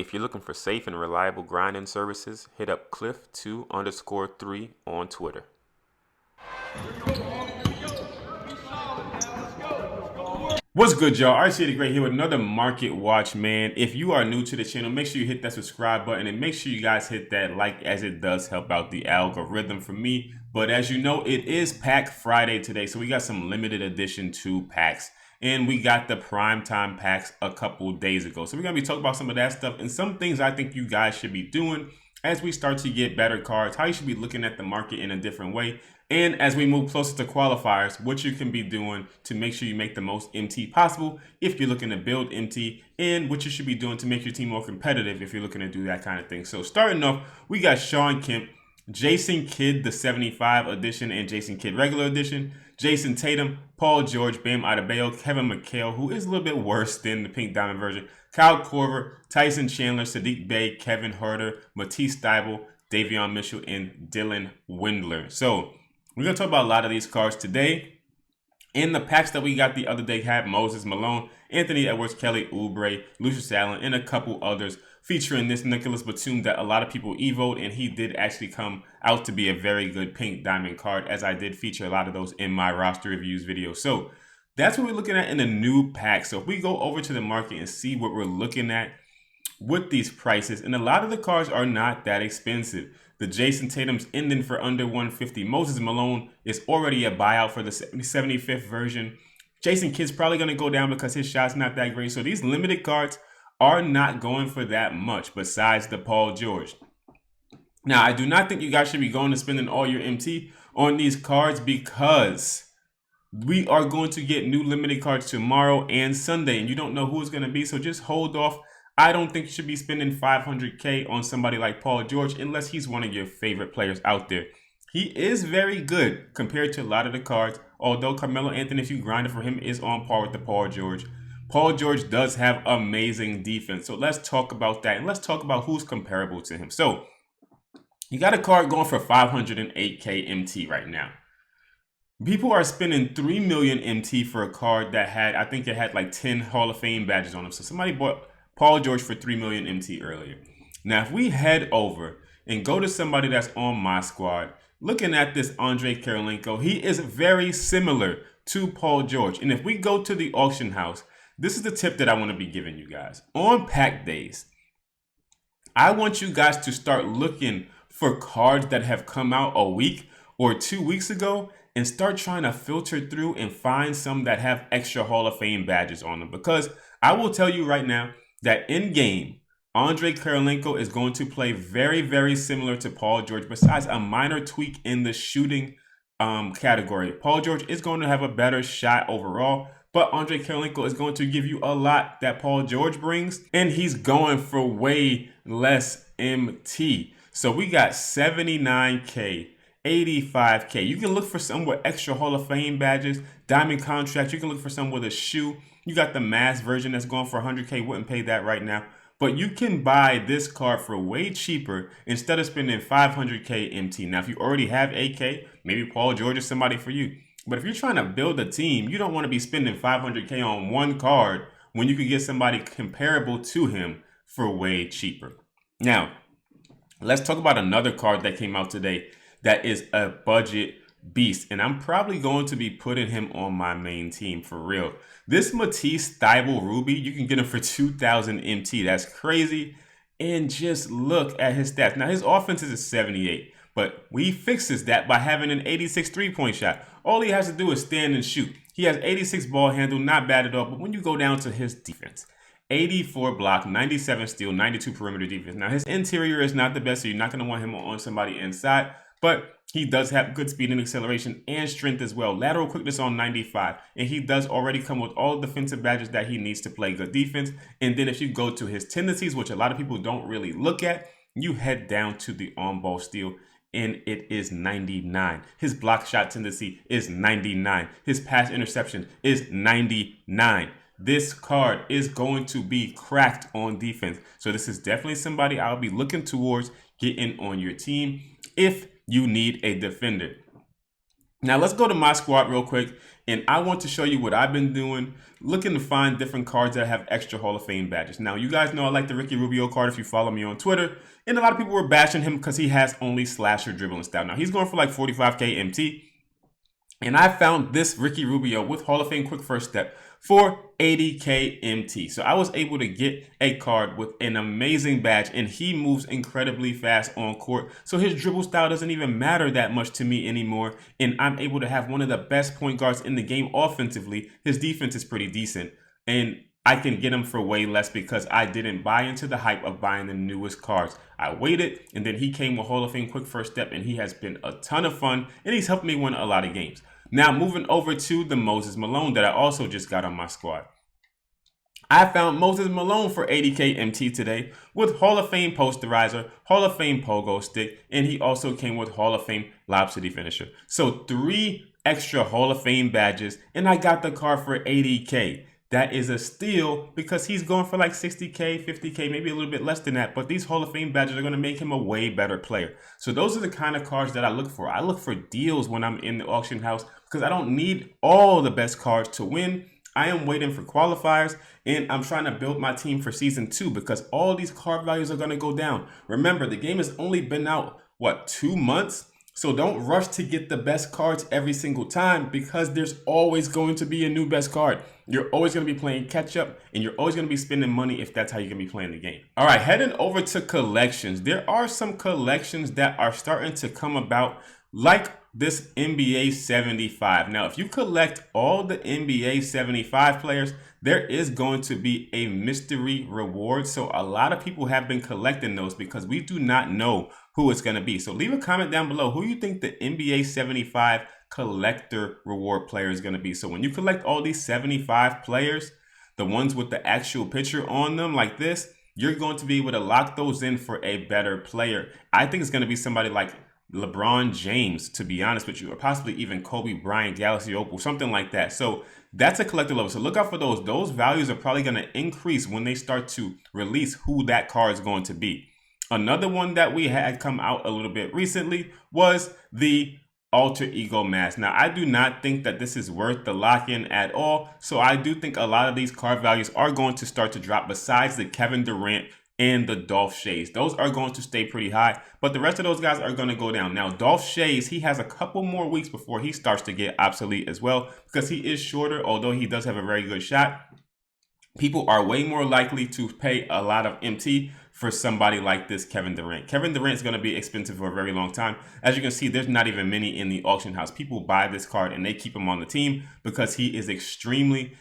If you're looking for safe and reliable grinding services, hit up Cliff2_3 on Twitter. What's good, y'all? RC Great here with another Market Watch, man. If you are new to the channel, make sure you hit that subscribe button and make sure you guys hit that like, as it does help out the algorithm for me. But as you know, it is Pack Friday today, so we got some limited edition 2 packs. And we got the primetime packs a couple days ago. So we're going to be talking about some of that stuff and some things I think you guys should be doing as we start to get better cards, how you should be looking at the market in a different way. And as we move closer to qualifiers, what you can be doing to make sure you make the most MT possible if you're looking to build MT, and what you should be doing to make your team more competitive if you're looking to do that kind of thing. So starting off, we got Sean Kemp, Jason Kidd, the 75 edition, and Jason Kidd regular edition, Jason Tatum, Paul George, Bam Adebayo, Kevin McHale, who is a little bit worse than the Pink Diamond version, Kyle Korver, Tyson Chandler, Sadiq Bey, Kevin Herter, Matisse Thybulle, Davion Mitchell, and Dylan Windler. So we're going to talk about a lot of these cards today. In the packs that we got the other day had Moses Malone, Anthony Edwards, Kelly Oubre, Lucius Allen, and a couple others, featuring this Nicholas Batum that a lot of people evoed, and he did actually come out to be a very good Pink Diamond card, as I did feature a lot of those in my roster reviews video. So that's what we're looking at in the new pack. So if we go over to the market and see what we're looking at with these prices, and a lot of the cards are not that expensive. The Jason Tatum's ending for under 150. Moses Malone is already a buyout for the 75th version. Jason Kidd's probably going to go down because his shot's not that great. So these limited cards are not going for that much besides the Paul George. Now, I do not think you guys should be going and spending all your MT on these cards, because we are going to get new limited cards tomorrow and Sunday, and you don't know who it's going to be. So just hold off. I don't think you should be spending 500K on somebody like Paul George unless he's one of your favorite players out there. He is very good compared to a lot of the cards, although Carmelo Anthony, if you grind it for him, is on par with the Paul George. Paul George does have amazing defense. So let's talk about that, and let's talk about who's comparable to him. So you got a card going for 508K MT right now. People are spending 3 million MT for a card that had, I think it had like 10 Hall of Fame badges on him. So somebody bought Paul George for 3 million MT earlier. Now, if we head over and go to somebody that's on my squad, looking at this Andre Kirilenko, he is very similar to Paul George. And if we go to the auction house, this is the tip that I want to be giving you guys. On pack days, I want you guys to start looking for cards that have come out a week or 2 weeks ago, and start trying to filter through and find some that have extra Hall of Fame badges on them. Because I will tell you right now that in game, Andre Kirilenko is going to play very, very similar to Paul George, besides a minor tweak in the shooting category. Paul George is going to have a better shot overall, but Andre Kirilenko is going to give you a lot that Paul George brings, and he's going for way less MT. So we got 79K, 85K. You can look for some with extra Hall of Fame badges, diamond contracts. You can look for some with a shoe. You got the mass version that's going for 100K. Wouldn't pay that right now. But you can buy this card for way cheaper instead of spending 500K MT. Now, if you already have AK, maybe Paul George is somebody for you. But if you're trying to build a team, you don't want to be spending 500K on one card when you can get somebody comparable to him for way cheaper. Now, let's talk about another card that came out today that is a budget beast, and I'm probably going to be putting him on my main team for real. This Matisse Thybulle Ruby, you can get him for 2,000 MT. That's crazy. And just look at his stats. Now, his offense is a 78, but he fixes that by having an 86 three-point shot. All he has to do is stand and shoot. He has 86 ball handle, not bad at all, but when you go down to his defense, 84 block, 97 steal, 92 perimeter defense. Now, his interior is not the best, so you're not going to want him on somebody inside, but he does have good speed and acceleration and strength as well. Lateral quickness on 95. And he does already come with all the defensive badges that he needs to play good defense. And then if you go to his tendencies, which a lot of people don't really look at, you head down to the on-ball steal, and it is 99. His block shot tendency is 99. His pass interception is 99. This card is going to be cracked on defense. So this is definitely somebody I'll be looking towards getting on your team if you need a defender. Now let's go to my squad real quick, and I want to show you what I've been doing, looking to find different cards that have extra Hall of Fame badges. Now, you guys know I like the Ricky Rubio card if you follow me on Twitter, and a lot of people were bashing him because he has only slasher dribbling style. Now, he's going for like 45k MT, and I found this Ricky Rubio with Hall of Fame Quick First Step for 80k MT. So I was able to get a card with an amazing badge, and he moves incredibly fast on court. So his dribble style doesn't even matter that much to me anymore, and I'm able to have one of the best point guards in the game offensively. His defense is pretty decent, and I can get him for way less because I didn't buy into the hype of buying the newest cards. I waited, and then he came with Hall of Fame Quick First Step, and he has been a ton of fun, and he's helped me win a lot of games. Now, moving over to the Moses Malone that I also just got on my squad. I found Moses Malone for 80k MT today with Hall of Fame Posterizer, Hall of Fame Pogo Stick, and he also came with Hall of Fame Lob City Finisher. So 3 extra Hall of Fame badges, and I got the card for 80k. That is a steal because he's going for like 60k, 50k, maybe a little bit less than that. But these Hall of Fame badges are going to make him a way better player. So those are the kind of cards that I look for. I look for deals when I'm in the auction house because I don't need all the best cards to win. I am waiting for qualifiers, and I'm trying to build my team for season 2 because all these card values are going to go down. Remember, the game has only been out, 2 months? So don't rush to get the best cards every single time because there's always going to be a new best card. You're always going to be playing catch up, and you're always going to be spending money if that's how you're going to be playing the game. All right, heading over to collections. There are some collections that are starting to come about, like this NBA 75. Now, if you collect all the NBA 75 players, there is going to be a mystery reward. So a lot of people have been collecting those because we do not know who it's going to be. So leave a comment down below who you think the NBA 75 collector reward player is going to be. So when you collect all these 75 players, the ones with the actual picture on them like this, you're going to be able to lock those in for a better player. I think it's going to be somebody like LeBron James, to be honest with you, or possibly even Kobe Bryant, Galaxy Opal, something like that. So that's a collector level. So look out for those. Those values are probably going to increase when they start to release who that card is going to be. Another one that we had come out a little bit recently was the Alter Ego Mask. Now, I do not think that this is worth the lock-in at all. So I do think a lot of these card values are going to start to drop besides the Kevin Durant and the Dolph Shays. Those are going to stay pretty high, but the rest of those guys are going to go down. Now, Dolph Shays, he has a couple more weeks before he starts to get obsolete as well because he is shorter, although he does have a very good shot. People are way more likely to pay a lot of MT for somebody like this Kevin Durant. Kevin Durant is going to be expensive for a very long time. As you can see, there's not even many in the auction house. People buy this card and they keep him on the team because he is extremely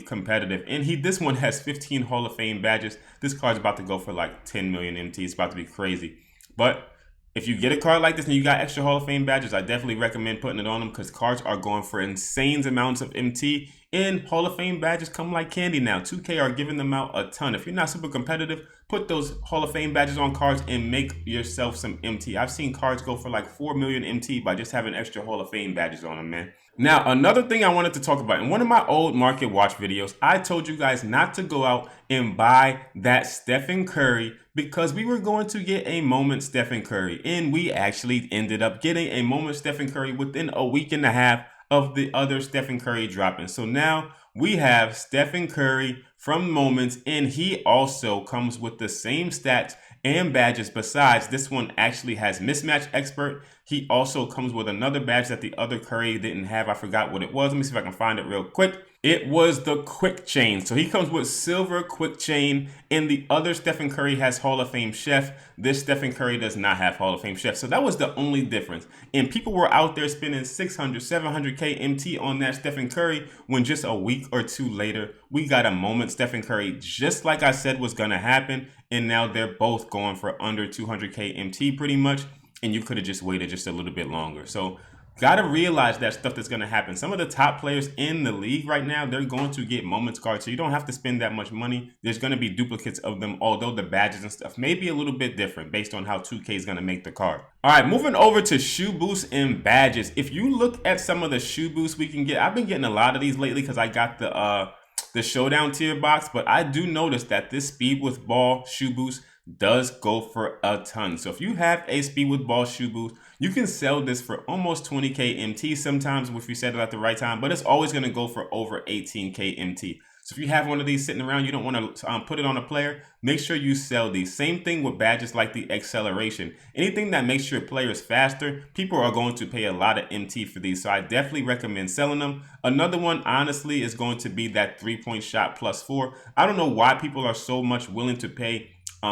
competitive. And this one has 15 Hall of Fame badges. This card's about to go for like 10 million MT. It's about to be crazy. But if you get a card like this and you got extra Hall of Fame badges, I definitely recommend putting it on them because cards are going for insane amounts of MT. And Hall of Fame badges come like candy now. 2K are giving them out a ton. If you're not super competitive, put those Hall of Fame badges on cards and make yourself some MT. I've seen cards go for like 4 million MT by just having extra Hall of Fame badges on them, man. Now, another thing I wanted to talk about, in one of my old market watch videos, I told you guys not to go out and buy that Stephen Curry because we were going to get a moment Stephen Curry. And we actually ended up getting a moment Stephen Curry within a week and a half of the other Stephen Curry dropping. So now we have Stephen Curry from Moments, and he also comes with the same stats and badges. Besides, this one actually has Mismatch Expert. He also comes with another badge that the other Curry didn't have. I forgot what it was. Let me see if I can find it real quick. It was the Quick Chain. So he comes with Silver Quick Chain, and the other Stephen Curry has Hall of Fame Chef. This Stephen Curry does not have Hall of Fame Chef. So that was the only difference. And people were out there spending 600, 700K MT on that Stephen Curry when just a week or two later, we got a moment Stephen Curry, just like I said was going to happen. And now they're both going for under 200K MT pretty much. And you could have just waited just a little bit longer. So gotta realize that stuff that's gonna happen. Some of the top players in the league right now, they're going to get moments cards. So you don't have to spend that much money. There's gonna be duplicates of them, although the badges and stuff may be a little bit different based on how 2K is gonna make the card. All right, moving over to shoe boosts and badges. If you look at some of the shoe boosts we can get, I've been getting a lot of these lately because I got the showdown tier box, but I do notice that this speed with ball shoe boost does go for a ton. So if you have a speed with ball shoe boost, you can sell this for almost 20K MT sometimes if you set it at the right time, but it's always going to go for over 18K MT. So if you have one of these sitting around, you don't want to put it on a player, make sure you sell these. Same thing with badges like the acceleration. Anything that makes your players faster, people are going to pay a lot of MT for these. So I definitely recommend selling them. Another one, honestly, is going to be that 3-point shot +4. I don't know why people are so much willing to pay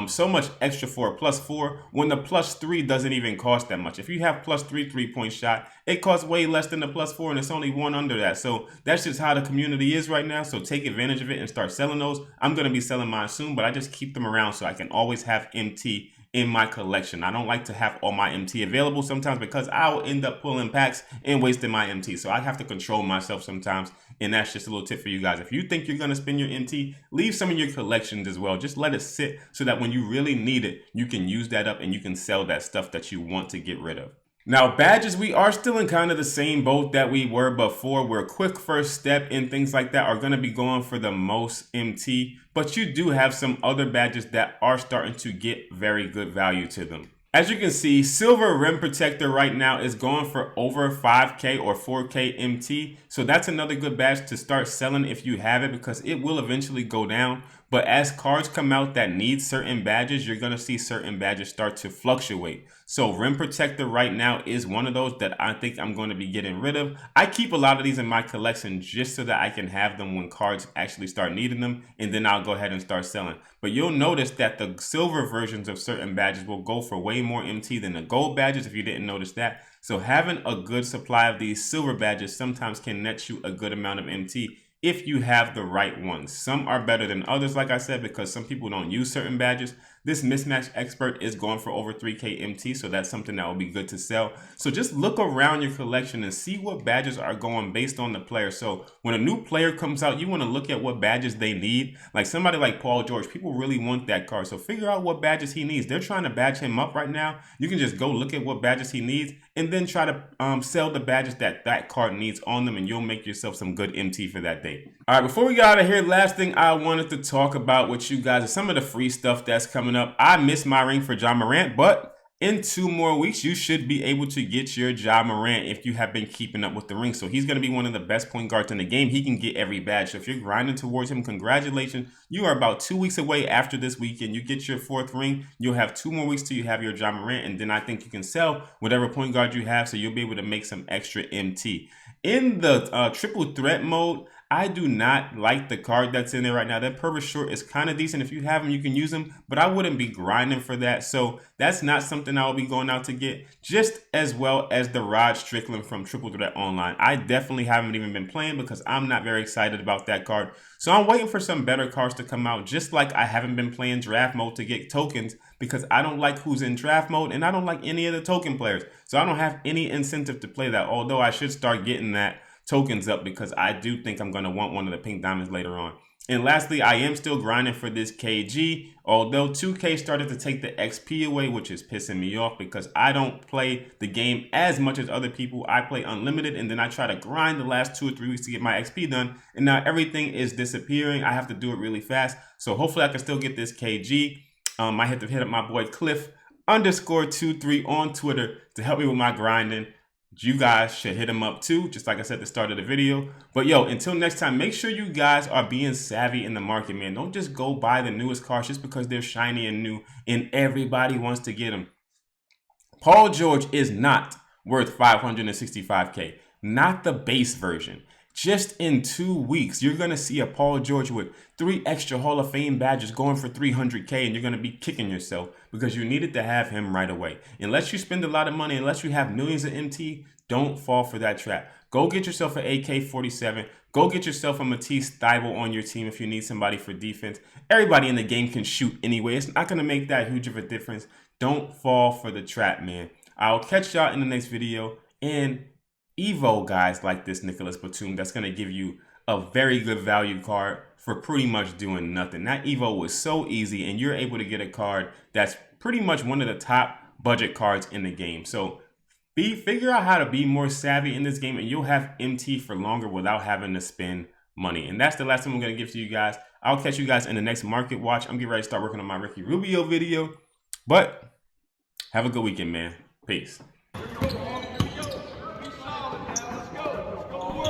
so much extra for a +4 when the +3 doesn't even cost that much. If you have +3 3-point shot, it costs way less than the +4, and it's only one under that. So that's just how the community is right now. So take advantage of it and start selling those. I'm going to be selling mine soon, but I just keep them around so I can always have MT in my collection. I don't like to have all my MT available sometimes because I'll end up pulling packs and wasting my MT. So I have to control myself sometimes. And that's just a little tip for you guys. If you think you're going to spend your MT, leave some in your collections as well. Just let it sit so that when you really need it, you can use that up and you can sell that stuff that you want to get rid of. Now, badges, we are still in kind of the same boat that we were before, where quick first step and things like that are going to be going for the most MT, but you do have some other badges that are starting to get very good value to them. As you can see, Silver Rim Protector right now is going for over 5K or 4K MT. So that's another good badge to start selling if you have it, because it will eventually go down. But as cards come out that need certain badges, you're going to see certain badges start to fluctuate. So Rim Protector right now is one of those that I think I'm going to be getting rid of. I keep a lot of these in my collection just so that I can have them when cards actually start needing them, and then I'll go ahead and start selling. But you'll notice that the silver versions of certain badges will go for way more MT than the gold badges, if you didn't notice that. So having a good supply of these silver badges sometimes can net you a good amount of MT if you have the right ones. Some are better than others, like I said, because some people don't use certain badges. This mismatch expert is going for over 3K MT, so that's something that will be good to sell. So just look around your collection and see what badges are going based on the player. So when a new player comes out, you want to look at what badges they need. Like somebody like Paul George, people really want that card. So figure out what badges he needs. They're trying to badge him up right now. You can just go look at what badges he needs and then try to sell the badges that that card needs on them, and you'll make yourself some good MT for that day. All right, before we get out of here, last thing I wanted to talk about with you guys is some of the free stuff that's coming up. I missed my ring for Ja Morant, but in 2 more weeks, you should be able to get your Ja Morant if you have been keeping up with the ring. So he's going to be one of the best point guards in the game. He can get every badge. So if you're grinding towards him, congratulations. You are about 2 weeks away after this weekend. You get your 4th ring. You'll have 2 more weeks till you have your Ja Morant. And then I think you can sell whatever point guard you have, so you'll be able to make some extra MT. In the triple threat mode, I do not like the card that's in there right now. That Purvis Short is kind of decent. If you have him, you can use him, but I wouldn't be grinding for that. So that's not something I will be going out to get, just as well as the Rod Strickland from Triple Threat Online. I definitely haven't even been playing because I'm not very excited about that card. So I'm waiting for some better cards to come out, just like I haven't been playing draft mode to get tokens because I don't like who's in draft mode and I don't like any of the token players. So I don't have any incentive to play that, although I should start getting that tokens up because I do think I'm going to want one of the pink diamonds later on. And lastly, I am still grinding for this KG, although 2K started to take the XP away, which is pissing me off because I don't play the game as much as other people. I play unlimited and then I try to grind the last 2 or 3 weeks to get my XP done, and now everything is disappearing. I have to do it really fast. So hopefully I can still get this KG. I have to hit up my boy Cliff_23 on Twitter to help me with my grinding. You guys should hit him up too, just like I said at the start of the video. But yo, until next time, make sure you guys are being savvy in the market, man. Don't just go buy the newest cars just because they're shiny and new and everybody wants to get them. Paul George is not worth 565K, not the base version. Just in 2 weeks, you're going to see a Paul George with 3 extra Hall of Fame badges going for 300K, and you're going to be kicking yourself because you needed to have him right away. Unless you spend a lot of money, unless you have millions of MT, don't fall for that trap. Go get yourself an AK-47. Go get yourself a Matisse Thybulle on your team if you need somebody for defense. Everybody in the game can shoot anyway. It's not going to make that huge of a difference. Don't fall for the trap, man. I'll catch y'all in the next video, and Evo guys like this Nicholas Batum that's going to give you a very good value card for pretty much doing nothing. That Evo was so easy, and you're able to get a card that's pretty much one of the top budget cards in the game. So figure out how to be more savvy in this game, and you'll have MT for longer without having to spend money. And that's the last thing I'm going to give to you guys. I'll catch you guys in the next market watch. I'm getting ready to start working on my Ricky Rubio video, but have a good weekend, man. Peace.